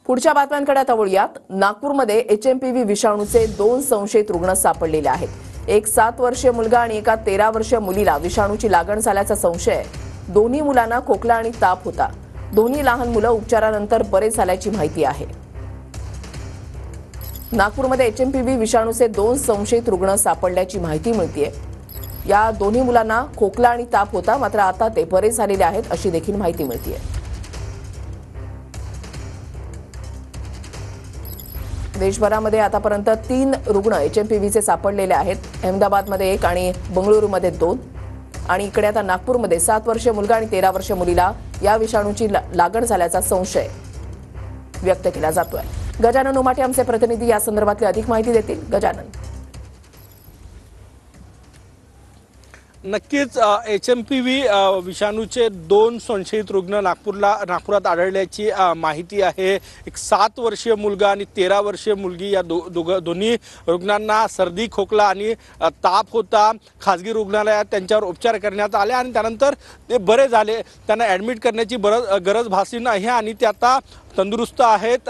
पुढच्या बातम्यांकडे आता वळूयात। नागपूरमध्ये एचएमपीव्ही विषाणूचे 2 संशयित रुग्ण सापडलेले आहेत। एक 7 वर्षीय मुलगा आणि एका 13 वर्षीय मुलीला विषाणूची लागण झाल्याचा संशय आहे। दोन्ही मुलांना खोकला आणि ताप होता। दोन्ही लहान मुलं उपचारानंतर बरे झाल्याची माहिती आहे। नागपूरमध्ये एचएमपीव्ही विषाणूचे 2 संशयित रुग्ण सापडल्याची माहिती मिळतेय। या दोन्ही मुलांना खोकला आणि ताप होता, मात्र आता ते बरे झालेले आहेत अशी देखील माहिती मिळतेय। देशभरामध्ये आतापर्यंत 3 रुग्ण एचएमपीव्हीचे सापडलेले आहेत। अहमदाबादमध्ये 1 आणि बंगळुरूमध्ये 2 आणि इकडे आता नागपूरमध्ये 7 वर्षीय मुलगा आणि 13 वर्षीय मुलीला या विषाणूची लागण झाल्याचा संशय व्यक्त केला जातोय। गजानन उमाटे आमचे प्रतिनिधी या संदर्भातली अधिक माहिती देतील। गजानन, नक्कीच एचएमपीव्ही विषाणूचे 2 संशयित रुग्ण नागपुरात आढळल्याची माहिती आहे। एक 7 वर्षीय मुलगा आणि 13 वर्षीय मुलगी या दोन्ही रुग्णांना सर्दी, खोकला आणि ताप होता। खासगी रुग्णालयात त्यांच्यावर उपचार करण्यात आले आणि त्यानंतर ते बरे झाले। त्यांना ॲडमिट करण्याची गरज भासली नाही आणि ते आता तंदुरुस्त आहेत,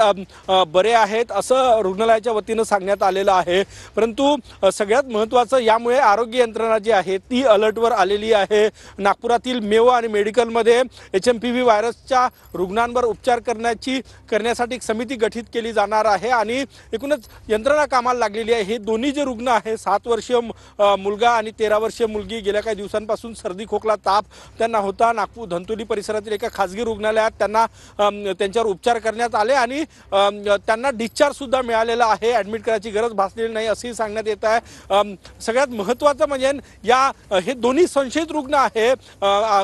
बरे आहेत असं रुग्णालयाच्या वतीनं सांगण्यात आलेलं आहे। परंतु सगळ्यात महत्त्वाचं, यामुळे आरोग्य यंत्रणा जी आहे ती अलर्टवर आलेली आहे। नागपुरातील मेयो आणि मेडिकलमध्ये एचएमपीव्ही व्हायरसच्या रुग्णांवर उपचार करण्यासाठी एक समिती गठीत केली जाणार आहे आणि एकूणच यंत्रणा कामाला लागलेली आहे। हे दोन्ही जे रुग्ण आहे, 7 वर्षीय मुलगा आणि 13 वर्षीय मुलगी, गेल्या काही दिवसांपासून सर्दी, खोकला, ताप त्यांना होता। नागपूर धंतोली परिसरातील एका खासगी रुग्णालयात त्यांच्यावर उपचार करण्यात आले आणि त्यांना डिस्चार्ज सुद्धा मिळालेला आहे। ॲडमिट करायची गरज भासलेली नाही असेही सांगण्यात येत आहे। सगळ्यात महत्त्वाचं म्हणजे हे दोन्ही संशयित रुग्ण आहे।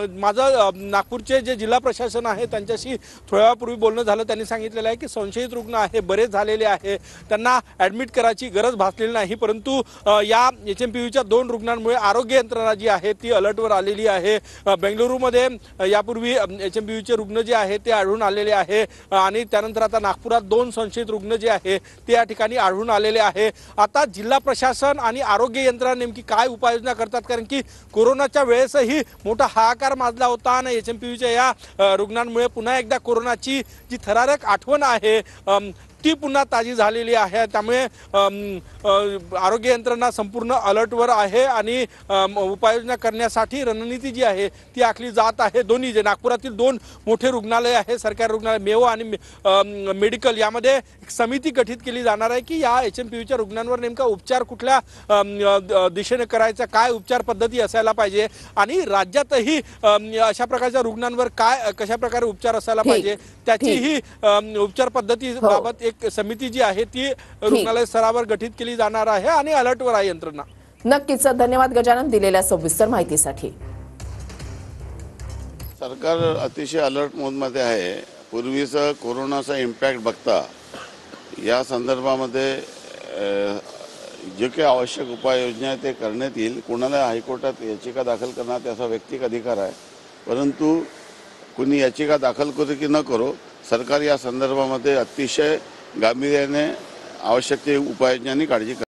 माझं नागपूरचे जे जिल्हा प्रशासन आहे त्यांच्याशी थोड्या वेळापूर्वी बोलणं झालं। त्यांनी सांगितलेलं आहे की संशयित रुग्ण आहे, बरे झालेले आहे, त्यांना ॲडमिट करायची गरज भासलेली नाही। परंतु या एचएमपीव्हीच्या 2 रुग्णांमुळे आरोग्य यंत्रणा जी आहे ती अलर्टवर आलेली आहे। बेंगळुरूमध्ये यापूर्वी एचएमपीव्हीचे रुग्ण जे आहे ते आढळून आलेले आहे आणि त्यानंतर आता नागपुरात 2 संशयित रुग्ण जे आहे ते या ठिकाणी आढळून आलेले आहे। आता जिल्हा प्रशासन आणि आरोग्य यंत्रणा नेमकी काय उपाययोजना करतात, कारण की कोरोनाच्या वेळेसही मोठा हाहाकार माजला होता आणि एचएमपीव्हीच्या या रुग्णांमुळे पुन्हा एकदा कोरोनाची जी थरारक आठवण आहे ती पुन्हा ताजी झालेली आहे। त्यामुळे आरोग्य यंत्रणा संपूर्ण अलर्टवर आहे आणि उपाययोजना करण्यासाठी रणनीती जी आहे ती आखली जात आहे। दोन्ही जे नागपुरातील 2 मोठे रुग्णालय आहे, सरकारी रुग्णालय मेयो आणि मेडिकल, यामध्ये एक समिती गठीत केली जाणार आहे की या एचएमपीव्हीच्या रुग्णांवर नेमका उपचार कुठल्या दिशेने करायचा, काय उपचार पद्धती असायला पाहिजे आणि राज्यातही अशा प्रकारच्या रुग्णांवर कशा प्रकारे उपचार असायला पाहिजे त्याचीही उपचार पद्धतीबाबत एक समिती जी आहे ती रुग्णालय स्तरावर गठीत केली जाणार आहे आणि अलर्टवर आहे यंत्रणा। नक्कीच धन्यवाद गजानन दिलेल्या सविस्तर माहितीसाठी। सरकार अतिशय अलर्ट मोडमध्ये आहे। पूर्वीचा कोरोनाचा इम्पॅक्ट बघता या संदर्भामध्ये जे काही आवश्यक उपाययोजना आहे ते करण्यात येईल। कोणाला हायकोर्टात याचिका दाखल करण्यात त्याचा वैयक्तिक अधिकार आहे, परंतु कुणी याचिका दाखल करो की न करो, सरकार या संदर्भामध्ये अतिशय गांभीर्याने आवश्यक ते उपाययोजनांची काळजी